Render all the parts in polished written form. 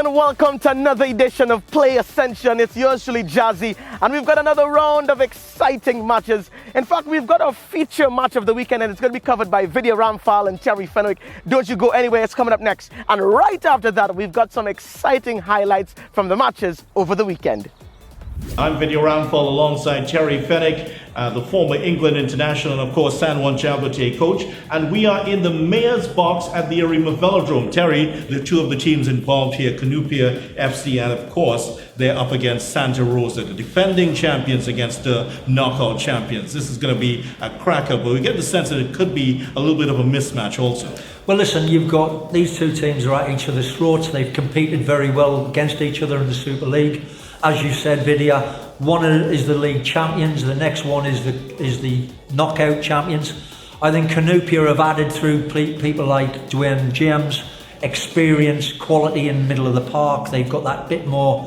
and welcome to another edition of Play Ascension. It's yours truly, Jazzy, and we've got another round of exciting matches. In fact, we've got a feature match of the weekend, and it's going to be covered by Vidia, Ramphal and Fenwick. Don't you go anywhere, it's coming up next. And right after that, we've got some exciting highlights from the matches over the weekend. I'm Vidia Ramphal alongside Terry Fenwick, the former England international and of course San Juan Chalbate coach, and we are in the mayor's box at the Arima Velodrome. Terry, the two of the teams involved here, Cunupia FC, and of course they're up against Santa Rosa, the defending champions against the knockout champions. This is going to be a cracker, but we get the sense that it could be a little bit of a mismatch also. Well, listen, you've got these two teams are at each other's throats. They've competed very well against each other in the Super League. As you said, Vidia, one is the league champions, the next one is the knockout champions. I think Cunupia have added through people like Devorn Jorsling, experience, quality in the middle of the park. They've got that bit more,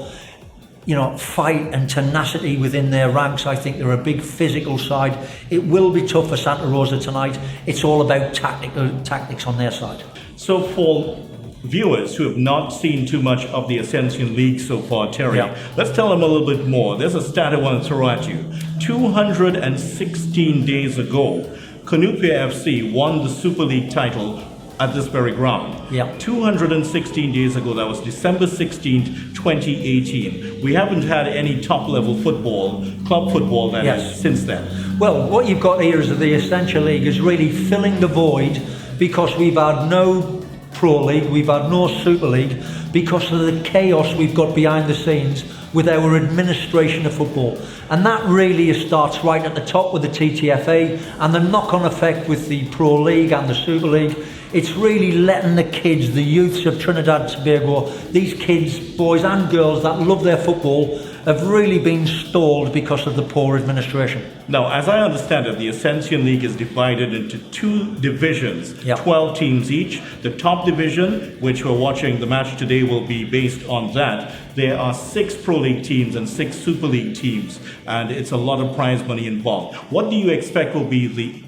fight and tenacity within their ranks. I think they're a big physical side. It will be tough for Santa Rosa tonight. It's all about tactics on their side. So for viewers who have not seen too much of the Ascension League so far, Terry, let's tell them a little bit more. There's a stat I want to throw at you. 216 days ago, Cunupia FC won the Super League title at this very ground. 216 days ago, that was December 16th, 2018. We haven't had any top-level football, club football, since then. Well, what you've got here is that the Ascension League is really filling the void because we've had no Pro League, we've had no Super League because of the chaos we've got behind the scenes with our administration of football. And that really starts right at the top with the TTFA and the knock-on effect with the Pro League and the Super League. It's really letting the kids, the youths of Trinidad and Tobago, these kids, boys and girls that love their football, have really been stalled because of the poor administration. Now, as I understand it, the Ascension League is divided into two divisions, 12 teams each. The top division, which we're watching the match today, will be based on that. There are 6 Pro League teams and 6 Super League teams, and it's a lot of prize money involved. What do you expect will be the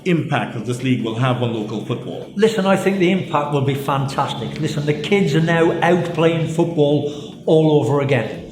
impact that this league will have on local football? Listen, I think the impact will be fantastic. Listen, the kids are now out playing football all over again.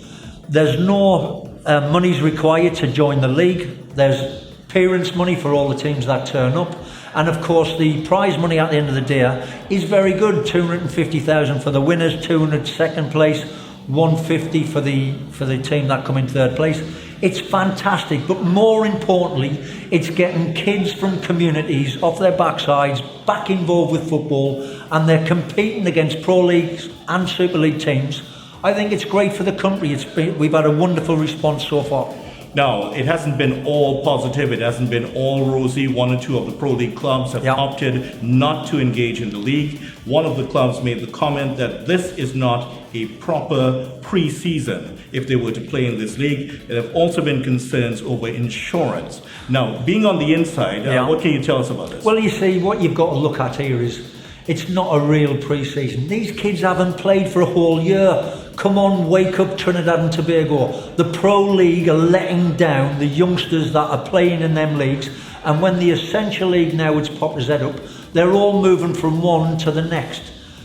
There's no monies required to join the league. There's parents' money for all the teams that turn up. And of course, the prize money at the end of the day is very good. 250,000 for the winners, 200 second place, 150 for the team that come in third place. It's fantastic, but more importantly, it's getting kids from communities off their backsides back involved with football, and they're competing against Pro Leagues and Super League teams. I think it's great for the country. We've had a wonderful response so far. Now, it hasn't been all positive, it hasn't been all rosy. 1 or 2 of the Pro League clubs have opted not to engage in the league. One of the clubs made the comment that this is not a proper pre-season if they were to play in this league. There have also been concerns over insurance. Now, being on the inside, what can you tell us about this? Well, you see, what you've got to look at here is it's not a real pre-season. These kids haven't played for a whole year. Come on, wake up, Trinidad and Tobago. The Pro League are letting down the youngsters that are playing in them leagues, and when the Ascension League now it's popped its head up, they're all moving from one to the next.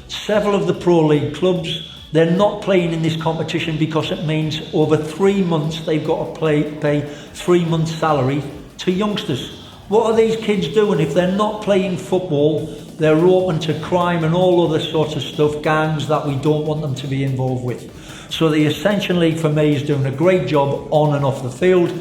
Several of the Pro League clubs, they're not playing in this competition because it means over 3 months they've got to pay 3 months' salary to youngsters. What are these kids doing? If they're not playing football, they're open to crime and all other sorts of stuff, gangs that we don't want them to be involved with. So the Ascension League for me is doing a great job on and off the field.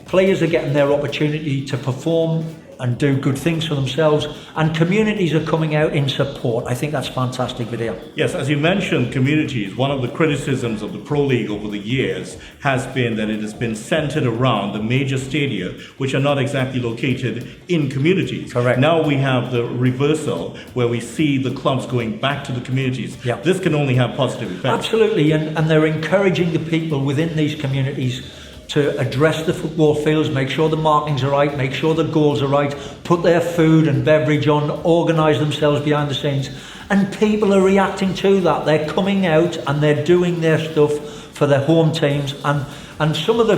Players are getting their opportunity to perform and do good things for themselves, and communities are coming out in support. I think that's fantastic, Vidia. Yes, as you mentioned, communities, one of the criticisms of the Pro League over the years has been that it has been centered around the major stadia, which are not exactly located in communities. Correct. Now we have the reversal, where we see the clubs going back to the communities. This can only have positive effects. Absolutely, and they're encouraging the people within these communities to address the football fields, make sure the markings are right, make sure the goals are right, put their food and beverage on, organise themselves behind the scenes. And people are reacting to that. They're coming out and they're doing their stuff for their home teams. And some of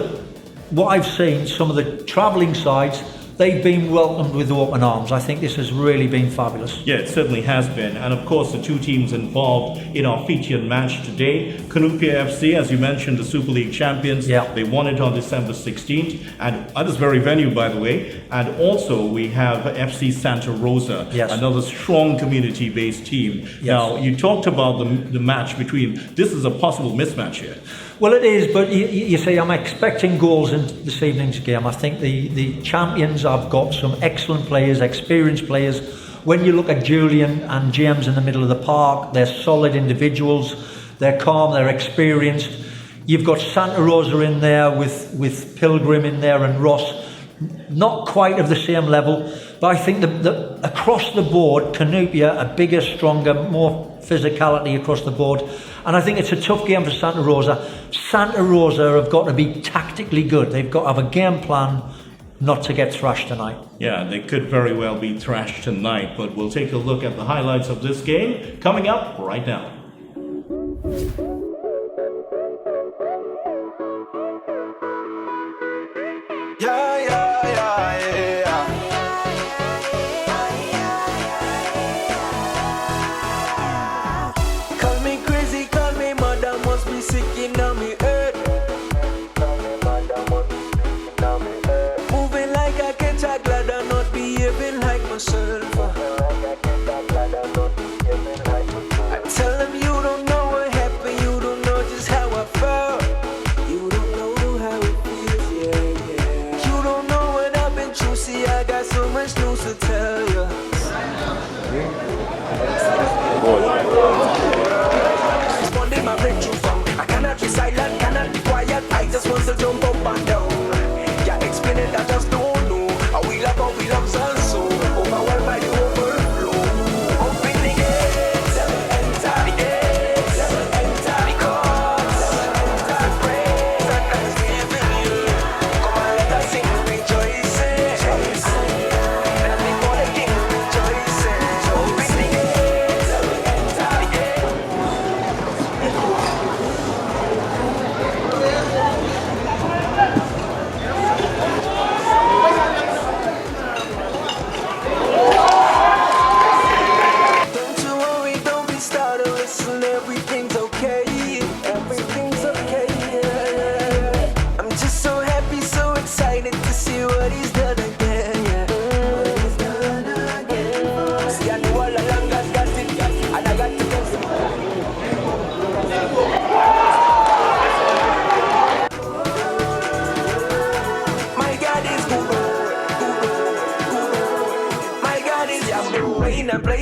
what I've seen, some of the travelling sides, they've been welcomed with open arms. I think this has really been fabulous. Yeah, it certainly has been. And of course, the two teams involved in our featured match today, Cunupia FC, as you mentioned, the Super League champions. Yeah. They won it on December 16th, and at this very venue, by the way. And also, we have FC Santa Rosa, yes, another strong community-based team. Yes. Now, you talked about the match between, this is a possible mismatch here. Well, it is, but you see, I'm expecting goals in this evening's game. I think the champions have got some excellent players, experienced players. When you look at Julian and James in the middle of the park, they're solid individuals. They're calm, they're experienced. You've got Santa Rosa in there with Pilgrim in there and Ross. Not quite of the same level, but I think the across the board, Cunupia are bigger, stronger, more physicality across the board. And I think it's a tough game for Santa Rosa. Santa Rosa have got to be tactically good. They've got to have a game plan not to get thrashed tonight. Yeah, they could very well be thrashed tonight, but we'll take a look at the highlights of this game coming up right now.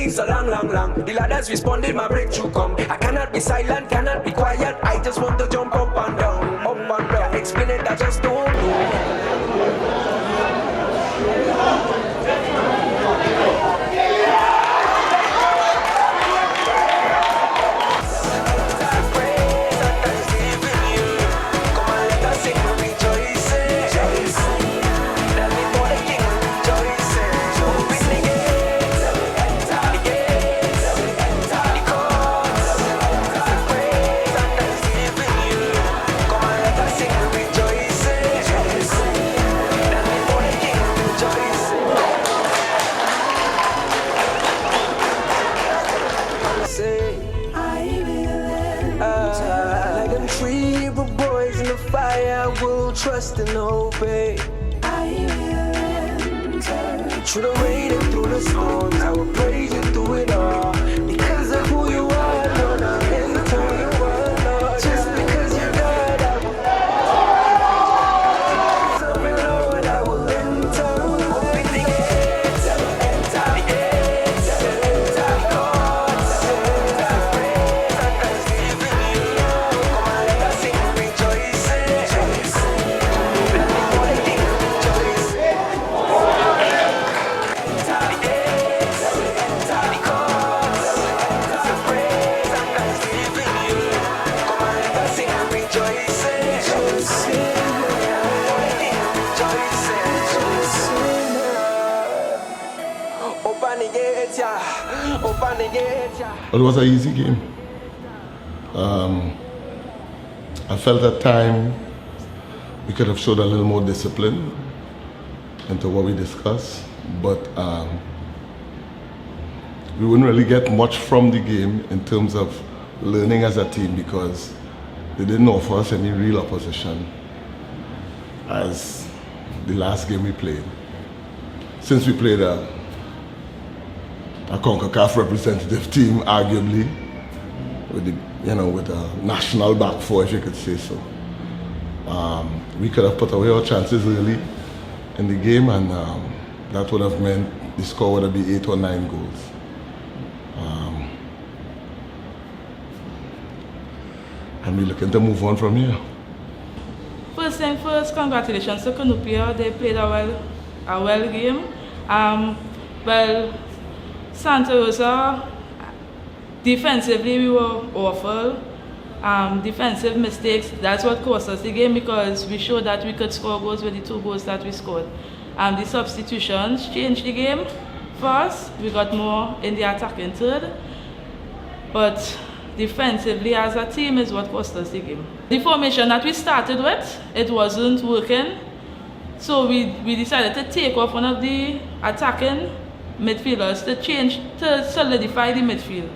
So long. The ladders responded, my breakthrough come. I cannot be silent, cannot be quiet. I just want to jump up and down. Explain it, I just don't know. Trust and obey. I will enter. Through the rain and through the storms, I will praise you through it all. Because of who you are, Lord, I'll enter your word, Lord. Just because you're God, I will enter. Lord, I will enter. Open the gates, enter the gates, enter the courts, enter the praise and thanksgiving you. Come on, let us sing rejoicing. Well, it was an easy game. I felt at time we could have showed a little more discipline. into what we discussed, but we wouldn't really get much from the game in terms of learning as a team because they didn't offer us any real opposition as the last game we played. Since we played a CONCACAF representative team, arguably, with a national back four, if you could say so. We could have put away our chances early in the game, and that would have meant the score would have been 8 or 9 goals. And we're looking to move on from here. First thing first, congratulations to Cunupia. They played a well game. Well, Santa Rosa, defensively we were awful. Defensive mistakes, that's what cost us the game because we showed that we could score goals with the 2 goals that we scored. The substitutions changed the game for us. We got more in the attacking third. But defensively as a team is what cost us the game. The formation that we started with, it wasn't working. So we decided to take off one of the attacking midfielders to solidify the midfield.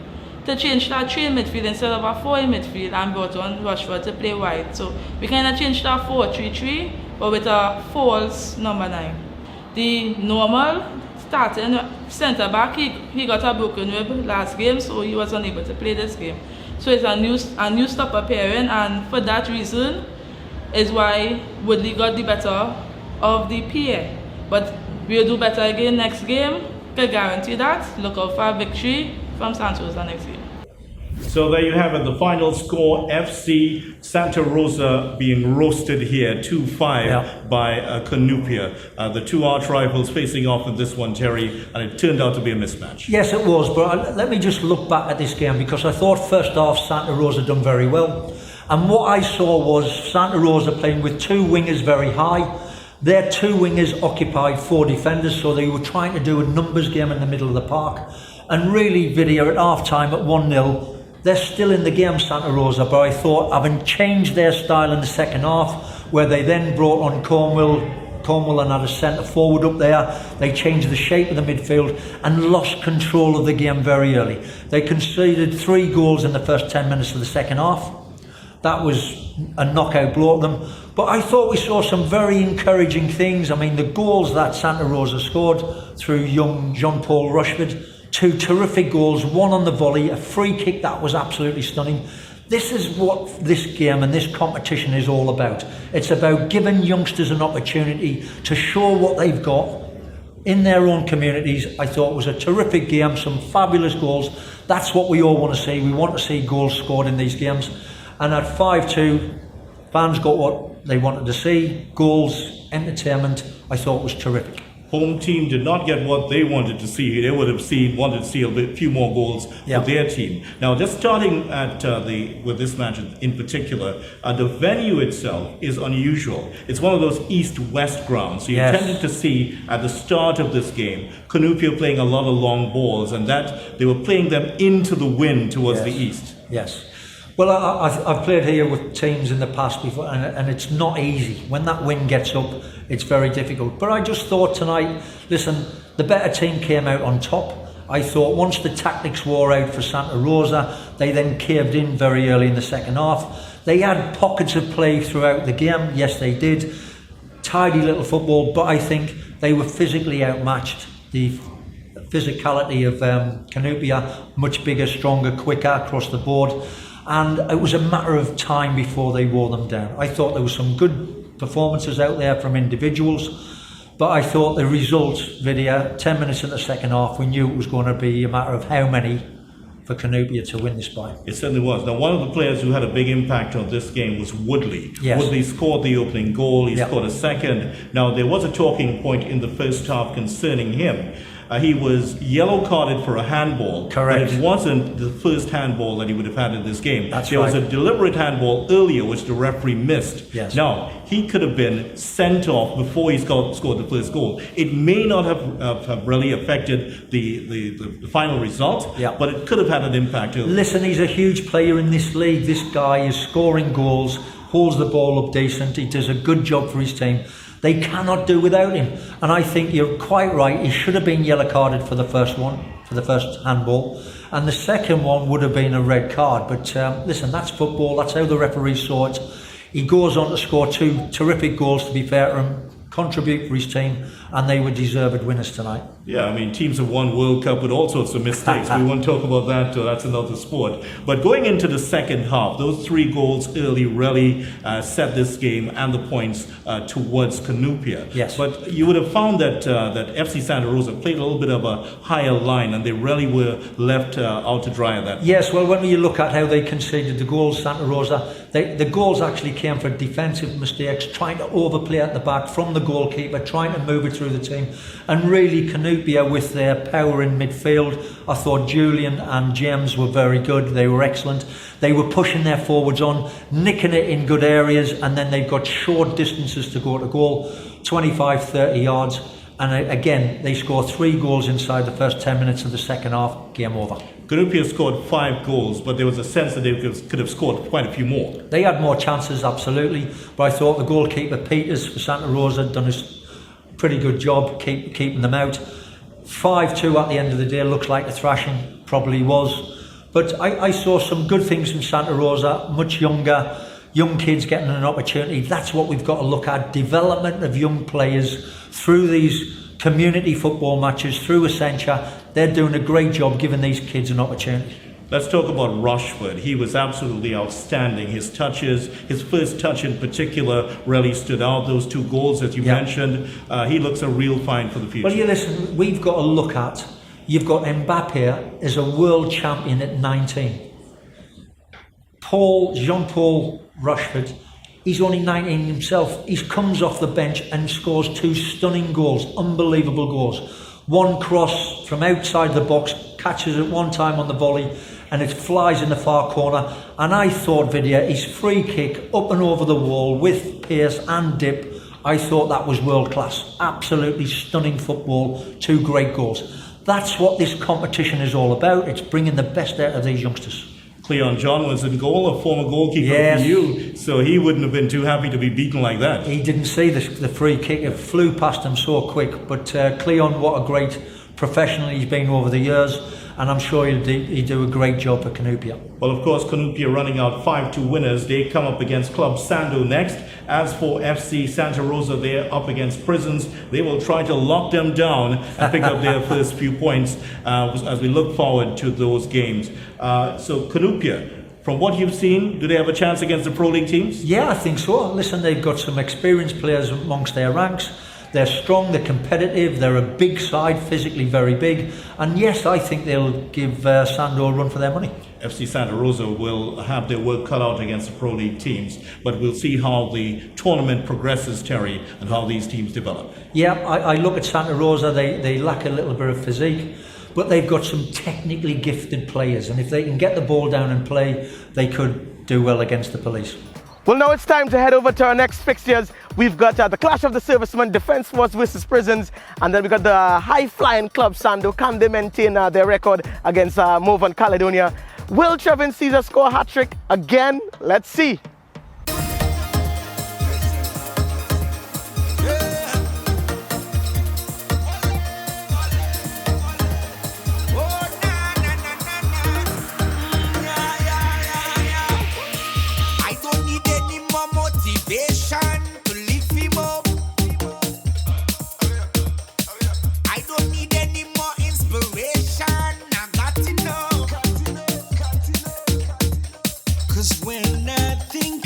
To change that 3 in midfield instead of a 4 in midfield and brought on Rushford to play wide. So we kind of changed that 4-3-3 but with a false number 9. The normal starting centre back, he got a broken rib last game, so he was unable to play this game. So it's a new stopper pairing, and for that reason is why Woodley got the better of the pair. But we'll do better again next game. Can guarantee that. Look out for a victory from Santa Rosa next game. So there you have it, the final score, FC Santa Rosa being roasted here, 2-5 by Cunupia. The 2 arch rivals facing off in this one, Terry, and it turned out to be a mismatch. Yes, it was, but let me just look back at this game because I thought first half Santa Rosa done very well. And what I saw was Santa Rosa playing with 2 wingers very high. Their 2 wingers occupied 4 defenders, so they were trying to do a numbers game in the middle of the park. And really, Vidia at half-time at 1-0, they're still in the game, Santa Rosa, but I thought, having changed their style in the second half, where they then brought on Cornwall and had a centre forward up there, they changed the shape of the midfield and lost control of the game very early. They conceded 3 goals in the first 10 minutes of the second half. That was a knockout blow at them. But I thought we saw some very encouraging things. I mean, the goals that Santa Rosa scored through young Jean-Paul Rushford, 2 terrific goals, 1 on the volley, a free kick that was absolutely stunning. This is what this game and this competition is all about. It's about giving youngsters an opportunity to show what they've got in their own communities. I thought it was a terrific game, some fabulous goals. That's what we all want to see. We want to see goals scored in these games. And at 5-2, fans got what they wanted to see. Goals, entertainment. I thought it was terrific. Home team did not get what they wanted to see. They would have wanted to see a few more goals for their team. Now, just starting at with this match in particular, the venue itself is unusual. It's one of those east-west grounds. So you tended to see at the start of this game, Cunupia playing a lot of long balls, and that they were playing them into the wind towards the east. Yes. Well, I've played here with teams in the past before, and it's not easy. When that wind gets up, it's very difficult. But I just thought tonight, listen, the better team came out on top. I thought once the tactics wore out for Santa Rosa, they then caved in very early in the second half. They had pockets of play throughout the game. Yes, they did. Tidy little football, but I think they were physically outmatched. The physicality of Cunupia, much bigger, stronger, quicker across the board. And it was a matter of time before they wore them down. I thought there were some good performances out there from individuals, but I thought the result, Vidia, 10 minutes in the second half, we knew it was going to be a matter of how many for Cunupia to win this by. It certainly was. Now, one of the players who had a big impact on this game was Woodley. Yes. Woodley scored the opening goal. He scored a second. Now, there was a talking point in the first half concerning him. He was yellow carded for a handball. Correct. But it wasn't the first handball that he would have had in this game. There was a deliberate handball earlier which the referee missed. Yes. Now, he could have been sent off before he scored the first goal. It may not have really affected the final result, but it could have had an impact. Listen, he's a huge player in this league. This guy is scoring goals holds the ball up decent. He does a good job for his team. They cannot do without him. And I think you're quite right. He should have been yellow carded for the first one, for the first handball. And the second one would have been a red card. But listen, that's football. That's how the referee saw it. He goes on to score 2 terrific goals, to be fair to him, contribute for his team, and they were deserved winners tonight. Yeah, I mean, teams have won World Cup with all sorts of mistakes. We won't talk about that, that's another sport. But going into the second half, those 3 goals early really set this game and the points towards Cunupia. Yes. But you would have found that that FC Santa Rosa played a little bit of a higher line, and they really were left out to dry at that. Yes, well, when you look at how they conceded the goals, Santa Rosa, the goals actually came for defensive mistakes, trying to overplay at the back from the goalkeeper, trying to move it through the team, and really Cunupia with their power in midfield. I thought Julian and James were very good. They were excellent. They were pushing their forwards on, nicking it in good areas, and then they've got short distances to go to goal, 25, 30 yards. And again, they scored 3 goals inside the first 10 minutes of the second half. Game over. Cunupia scored 5 goals, but there was a sense that they could have scored quite a few more. They had more chances, absolutely. But I thought the goalkeeper, Peters, for Santa Rosa, had done a pretty good job keeping them out. 5-2 at the end of the day looks like a thrashing, probably was. But I saw some good things from Santa Rosa, much younger, young kids getting an opportunity. That's what we've got to look at, development of young players through these community football matches, through Ascension. They're doing a great job giving these kids an opportunity. Let's talk about Rushford. He was absolutely outstanding. His touches, his first touch in particular, really stood out. Those 2 goals, as you mentioned, he looks a real find for the future. Well, you listen, we've got to look at, you've got Mbappe as a world champion at 19. Jean-Paul Rushford, he's only 19 himself. He comes off the bench and scores 2 stunning goals, unbelievable goals. One cross from outside the box, catches it one time on the volley, and it flies in the far corner. And I thought, Vidia, his free kick up and over the wall with pace and dip, I thought that was world class. Absolutely stunning football, 2 great goals. That's what this competition is all about. It's bringing the best out of these youngsters. Cleon John was in goal, a former goalkeeper for you, so he wouldn't have been too happy to be beaten like that. He didn't see the free kick. It flew past him so quick. But Cleon, what a great professional he's been over the years, and I'm sure he'll do a great job for Cunupia. Well, of course, Cunupia running out 5-2 winners. They come up against Club Sando next. As for FC Santa Rosa, they're up against Prisons. They will try to lock them down and pick up their first few points as we look forward to those games. So Cunupia, from what you've seen, do they have a chance against the Pro League teams? Yeah, I think so. Listen, they've got some experienced players amongst their ranks. They're strong, they're competitive, they're a big side, physically very big. And yes, I think they'll give Sando a run for their money. FC Santa Rosa will have their work cut out against the Pro League teams, but we'll see how the tournament progresses, Terry, and how these teams develop. Yeah, I look at Santa Rosa, they lack a little bit of physique, but they've got some technically gifted players, and if they can get the ball down and play, they could do well against the police. Well, now it's time to head over to our next fixtures. We've got the Clash of the Servicemen, Defence Force versus Prisons, and then we got the high-flying Club Sando. Can they maintain their record against Morvant Caledonia? Will Trevin Caesar score a hat-trick again? Let's see. When I think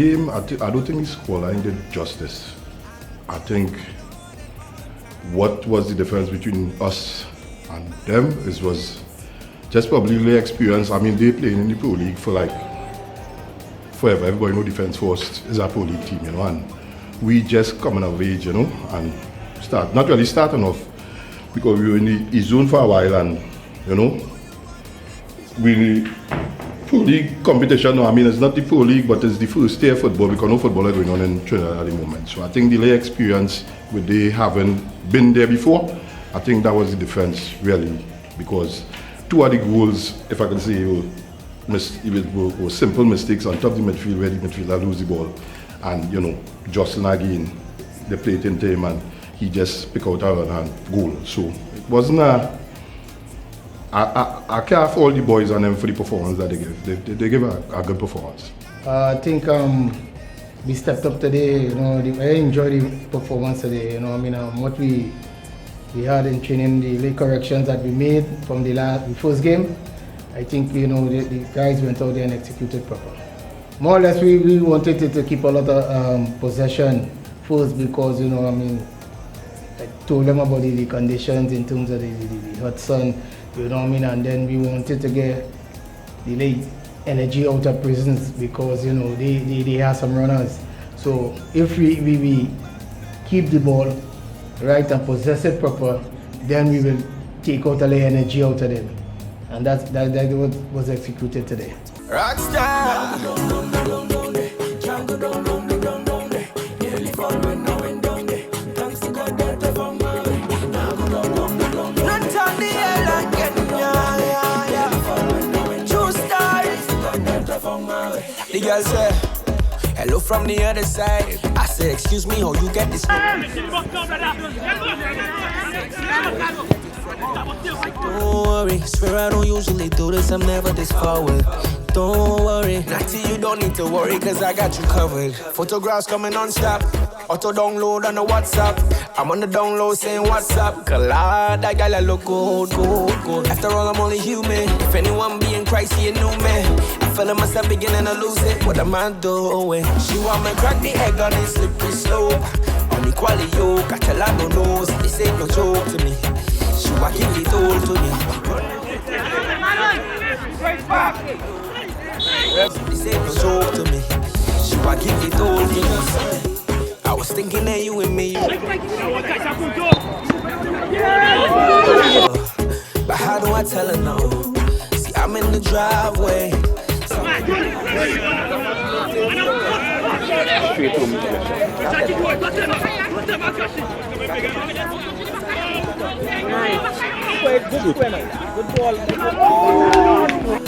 game, I don't think the scoreline did justice. I think what was the difference between us and them was just probably the experience. I mean, they playing in the Pro League for like forever. Everybody know Defence Force is a Pro League team, you know, and we just coming of age, you know, and not really starting off because we were in the zone for a while, and you know, we Pro League competition. No, I mean, it's not the Pro League, but it's the first tier football because no football is going on in Trinidad at the moment. So I think the lay experience with they having been there before, I think that was the difference really, because two of the goals, if I can say, were simple mistakes on top of the midfield where the midfielder lose the ball, and you know, Jorsling again, they played into him and he just pick out a run and goal. So it wasn't a. I care for all the boys and them for the performance that they give. They give a good performance. I think we stepped up today. You know, I enjoyed the performance today. You know, I mean, what we had in training, the late corrections that we made from the first game. I think, you know, the guys went out there and executed properly. More or less, we wanted to keep a lot of possession first because, you know, I mean, I told them about the conditions in terms of the hot sun. You know what I mean? And then we wanted to get the late energy out of prisons because, you know, they have some runners. So if we keep the ball right and possess it proper, then we will take out a little energy out of them. And that was executed today. Rockstar. The girl said, hello from the other side. I said, excuse me, how you get this? Don't worry, swear I don't usually do this, I'm never this forward. Don't worry, Natty, you don't need to worry, cause I got you covered. Photographs coming non-stop, auto download on the WhatsApp. I'm on the download saying what's up, collide, that guy like look good, good, good. After all, I'm only human, if anyone be in Christ, he a new man. I feel myself beginning to lose it, what am I doing? She want me crack the egg on this slippery slope. On the quality yoke, I tell her no nose, this ain't no joke to me. She want give it all to me. This ain't no joke to me. She want give it all to me. I was thinking that you and me. But how do I tell her no? See, I'm in the driveway.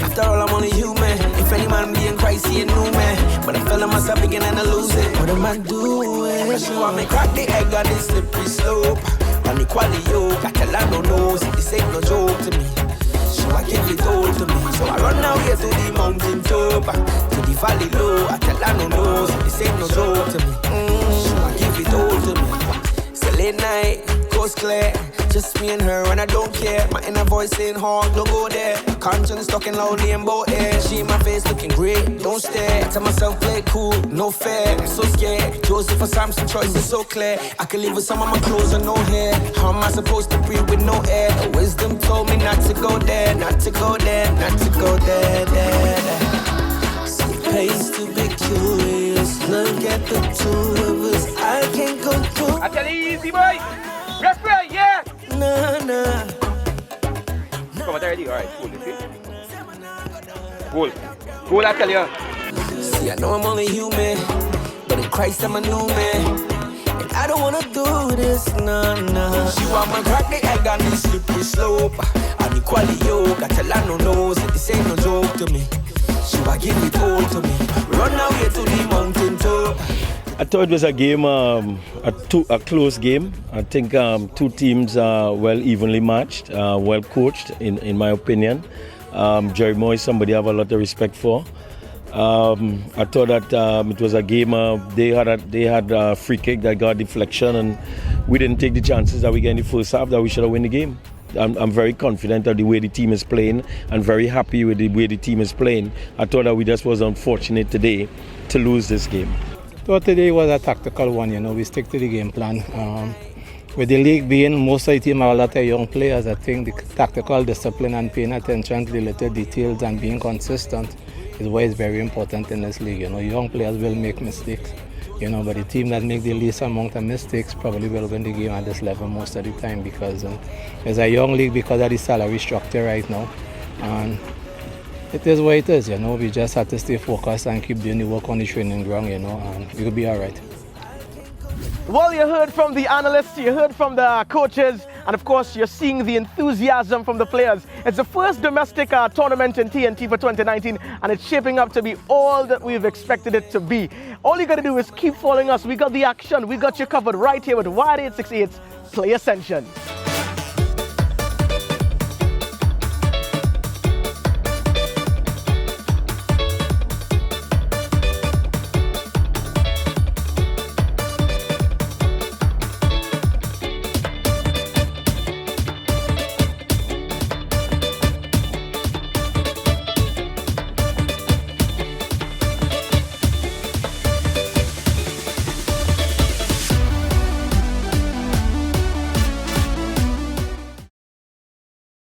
After all, I'm only human. If any man be in Christ, he a new man. But I'm feeling myself beginning to lose it. What am I doing? She want me crack the egg on this slippery slope. On the quality yoke, I tell her no nose. This ain't no joke to me. She want give it all to me. So I run out here to the mountain top, to the valley low. I tell her no nose. This ain't no joke to me. She want give it all to me. It's a late night, coast clear. Just me and her and I don't care. My inner voice saying hard, don't go there. Conscience talking loudly in both ears. She in my face looking great, don't stare. Tell myself play cool, no fair. I'm so scared. Joseph or Samson choice is so clear. I could leave with some of my clothes and no hair. How am I supposed to breathe with no air? The wisdom told me not to go there, not to go there, not to go there, there. So it pays to be curious. Look at the two of us. I can't go through. I tell you easy boy. Referee, yeah. Nah, nah. Come on, already. All right, cool. You see? Cool. Cool, I tell you. See, I know I'm only human, but in Christ I'm a new man. And I don't wanna do this, nah, nah. She want me crack the egg on this slippery slope. On the quality yoke, I tell her no nose. This ain't no joke to me. She want give it all to me. Run out here to the mountain top. I thought it was a game, a close game. I think two teams are well evenly matched, well coached, in my opinion. Jerry Moore is somebody I have a lot of respect for. I thought that it was a game. They had a free kick that got deflection, and we didn't take the chances that we got in the first half that we should have won the game. I'm very confident of the way the team is playing and very happy with the way the team is playing. I thought that we just was unfortunate today to lose this game. So today was a tactical one, you know, we stick to the game plan. With the league being most of the team are a lot of young players, I think the tactical discipline and paying attention to the little details and being consistent is what is very important in this league. You know, young players will make mistakes, you know, but the team that make the least amount of mistakes probably will win the game at this level most of the time, because it's a young league because of the salary structure right now. And it is what it is, you know. We just have to stay focused and keep doing the work on the training ground, you know, and we'll be all right. Well, you heard from the analysts, you heard from the coaches, and of course you're seeing the enthusiasm from the players. It's the first domestic tournament in TNT for 2019, and it's shaping up to be all that we've expected it to be. All you got to do is keep following us. We got the action, we got you covered right here with Wide 868's Play Ascension.